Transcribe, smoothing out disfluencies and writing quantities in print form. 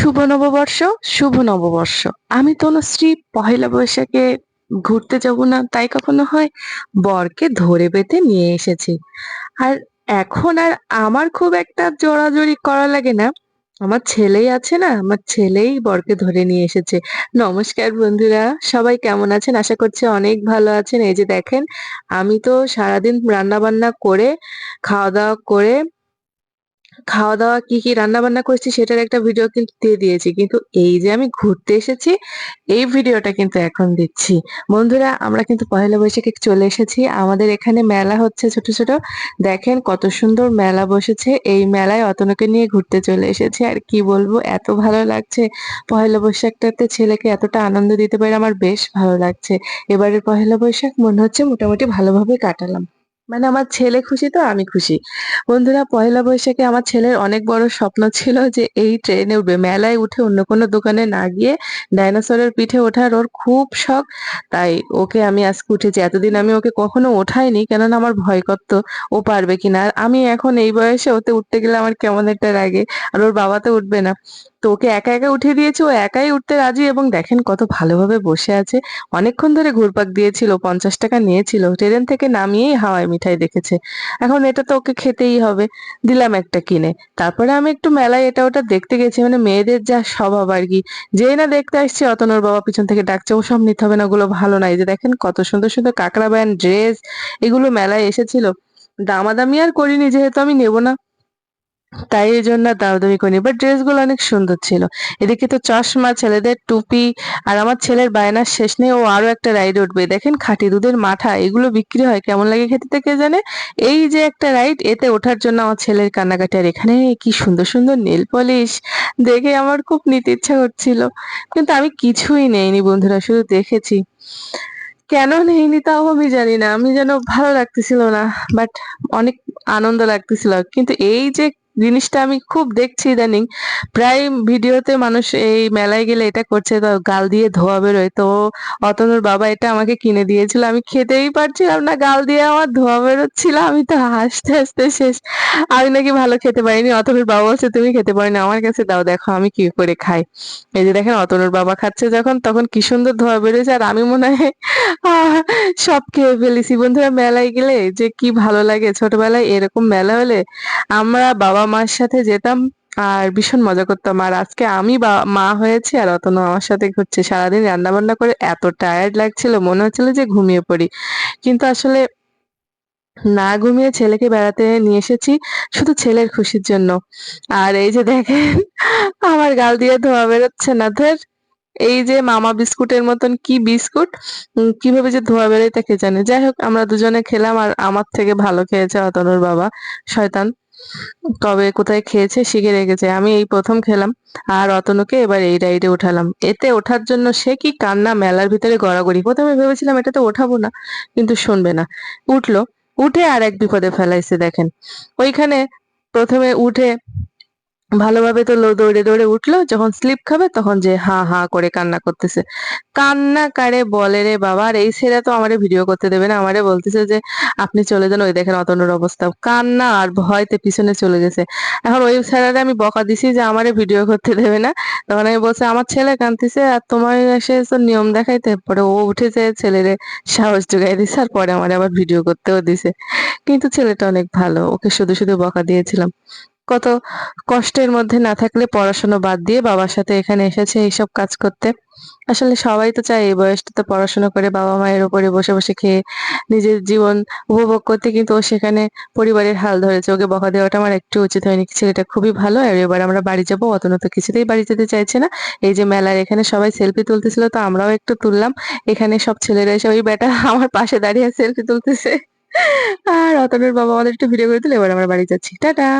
শুভ নববর্ষ, শুভ নববর্ষ। আমি তনুশ্রী পহেলা বৈশাখে ঘুরতে যাব না তাই কখনো হয়? বরকে ধরে বেঁধে নিয়ে এসেছি। আর এখন আর আমার খুব একটা জোরাজুরি করা লাগে না। আমার ছেলেই আছে না, আমার ছেলেই বরকে ধরে নিয়ে এসেছে। নমস্কার বন্ধুরা, সবাই কেমন আছেন? আশা করছি অনেক ভালো আছেন। এই যে দেখেন, আমি তো সারাদিন রান্না-বান্না করে, খাওয়া-দাওয়া করে খাওয়া-দাওয়া কি রান্না-বান্না করেছি সেটার একটা ভিডিও কিন্তু দিয়ে দিয়েছি। কিন্তু এই যে আমি ঘুরতে এসেছি, এই ভিডিওটা কিন্তু এখন দিচ্ছি। বন্ধুরা, আমরা কিন্তু পহেলা বৈশাখে চলে এসেছি। আমাদের এখানে মেলা হচ্ছে ছোট, ছোট। দেখেন কত সুন্দর মেলা বসেছে। এই মেলায় অতনুকে নিয়ে ঘুরতে চলে এসেছি। আর কি বলবো, এত ভালো লাগছে। পহেলা বৈশাখটাতে ছেলেকে এতটা আনন্দ দিতে পেরে আমার বেশ ভালো লাগছে। এবারের পহেলা বৈশাখ মনে হচ্ছে মোটামুটি ভালোভাবে কাটালাম। মানে আমার ছেলে খুশি তো আমি খুশি। বন্ধুরা, পহেলা বৈশাখে আমার ছেলের অনেক বড় স্বপ্ন ছিল যে এই ট্রেনে উঠবে। মেলায় উঠে অন্য কোনো দোকানে না গিয়ে ডাইনোসরের পিঠে ওঠার ওর খুব শখ। তাই ওকে আমি আজকে উঠেছি। এতদিন আমি ওকে কখনো ওঠাইনি, কেননা আমার ভয় করতো ও পারবে কিনা। আর আমি এখন এই বয়সে ওতে উঠতে গেলে আমার কেমন একটা লাগে। আর ওর বাবা তো উঠবে না। তো ওকে একা, একা উঠিয়ে দিয়েছি। ও একাই উঠতে রাজি এবং দেখেন কত ভালোভাবে বসে আছে। অনেকক্ষণ ধরে ঘুরপাক দিয়েছিল। ৳৫০ নিয়েছিল। ট্রেন থেকে নামিয়েই হাওয়াই মিঠাই দেখেছে। এখন এটা তো ওকে খেতেই হবে। দিলাম একটা কিনে। তারপরে আমি একটু মেলায় এটা ওটা দেখতে গেছি। মানে মেয়েদের যা স্বভাব আরকি। যেই না দেখতে আসছি অতনুর বাবা পিছন থেকে ডাকছে, "ওসব নিতে হবে না, ওগুলো ভালো না।" এই যে দেখেন কত সুন্দর, সুন্দর কাঁকড়া ব্যান্ড, ড্রেস এগুলো মেলায় এসেছিল। দামাদামি আর করিনি যেহেতু আমি নেব না। তাই এজন্য আর দামাদামি করিনি। বাট ড্রেসগুলো অনেক সুন্দর ছিল। এদিকে তো চশমা, ছেলেদের টুপি আর আমার ছেলের বায়নার শেষ নেই। ও আরো একটা রাইড উঠবে। দেখেন খাঁটি দুধের মাঠা এগুলো বিক্রি হয়। কেমন লাগে খেতে কে জানে? এই যে একটা রাইড এতে ওঠার জন্য আমার ছেলের কান্নাকাটি। আর এখানে কি সুন্দর, সুন্দর নেল পলিশ দেখে আমার খুব নিতে ইচ্ছা করছিল। কিন্তু আমি কিছুই নেইনি বন্ধুরা, শুধু দেখেছি। কেন নেইনি তাও আমি জানি না। আমি যেন ভালো লাগতেছিল না। বাট অনেক আনন্দ লাগতেছিল। কিন্তু এই যে জিনিসটা আমি খুব দেখছি ইদানিং, প্রায় ভিডিওতে মানুষ এই মেলায় গেলে এটা করছে, তো গাল দিয়ে ধোঁয়া বেরোয়। তো অতনুর বাবা এটা আমাকে কিনে দিয়েছিল। আমি খেতেই পারছিলাম না। গাল দিয়ে আমার ধোঁয়া বেরোচ্ছিল। আমি তো হাসতে, হাসতে শেষ। আমি নাকি ভালো খেতে পারিনি। অতনুর বাবা বলছে, "তুমি খেতে পারোনি, আমার কাছে দাও, দেখো আমি কি করে খাই।" এই যে দেখেন অতনুর বাবা খাচ্ছে যখন, তখন কি সুন্দর ধোঁয়া বেরোচ্ছে। আর আমি মনে হয় আহ সব খেয়ে ফেলেছি। বন্ধুরা, মেলায় গেলে যে কি ভালো লাগে। ছোটবেলায় এরকম মেলা হলে আমরা বাবা মার সাথে যেতাম আর ভীষণ মজা করতাম। আর আজকে আমি মা হয়েছি আর অতনু আমার সাথে ঘুরছে। সারাদিন রান্না বান্না করে এত টায়ার্ড লাগছিল, মনে হচ্ছিল যে ঘুমিয়ে পড়ি। কিন্তু আসলে না ঘুমিয়ে ছেলেকে বেড়াতে নিয়ে এসেছি শুধু ছেলের খুশির জন্য। আর এই যে দেখেন আমার গাল দিয়ে ধোঁয়া বেরোচ্ছে না। ধ্যার, এই যে মামা বিস্কুটের মতন কি বিস্কুট, কিভাবে যে ধোয়া বেরোয় তা কে জানে। যাই হোক, আমরা দুজনে খেলাম আর আমার থেকে ভালো খেয়েছে অতনুর বাবা, শয়তান। কবে কোথায় খেয়েছে শিখে রেখেছে। আমি এই ১ম খেলাম। আর অতনুকে এবার এই রাইডে উঠালাম। এতে ওঠার জন্য সে কি কান্না, মেলার ভিতরে গড়াগড়ি। ১ম এ ভেবেছিলাম এটাতে ওঠাবো না, কিন্তু শুনবে না। উঠলো। উঠে আর এক বিপদে ফেলাইছে দেখেন। ওইখানে ১ম এ উঠে ভালোভাবে তো দৌড়ে, দৌড়ে উঠলো। যখন স্লিপ খাবে তখন যে হা, হা করে কান্না করতেছে। কান্না কারে বলে রে বাবা! আর এই ছেলে তো আমারে ভিডিও করতে দেবে না। আমারে বলতেছে যে, "আপনি চলে যান।" ওই দেখেন অতনুর অবস্থা। কান্না আর ভয়তে পিছনে চলে গেছে। এখন ওই ছেলেরে আমি বকা দিছি যে আমারে ভিডিও করতে দেবে না। তখন আমি বলছি, "আমার ছেলে কাঁদতেছে আর তোমার এসেছো নিয়ম দেখাইতে?" পরে ও উঠে যেয়ে ছেলেরে সাহস জোগায় দিছে আর পরে আমারে আবার ভিডিও করতেও দিছে। কিন্তু ছেলেটা অনেক ভালো। ওকে শুধু, শুধু বকা দিয়েছিলাম। কত কষ্টের মধ্যে না থাকলে পড়াশোনা বাদ দিয়ে বাবার সাথে এখানে এসেছে এইসব কাজ করতে। আসলে সবাই তো চায় এই বয়সটাতে পড়াশোনা করে বাবা মায়ের উপরে বসে, বসে খেয়ে নিজের জীবন উপভোগ করতে, কিন্তু ও সেখানে পরিবারের হাল ধরেছে। ওকে বকা দেওয়াটা আমার একটু উচিত হয়নি। ছেলেটা খুবই ভালো। আর এবার আমরা বাড়ি যাবো। অতনু তো কিছুতেই বাড়ি যেতে চাইছে না। এই যে মেলার এখানে সবাই সেলফি তুলতেছিল তো আমরাও একটু তুললাম। এখানে সব ছেলেরা এসে ওই বেটা আমার পাশে দাঁড়িয়ে সেলফি তুলতেছে। আর অতনুর বাবা আমাদের একটু ভিডিও করে দিল। এবার আমরা বাড়ি যাচ্ছি। টাটা।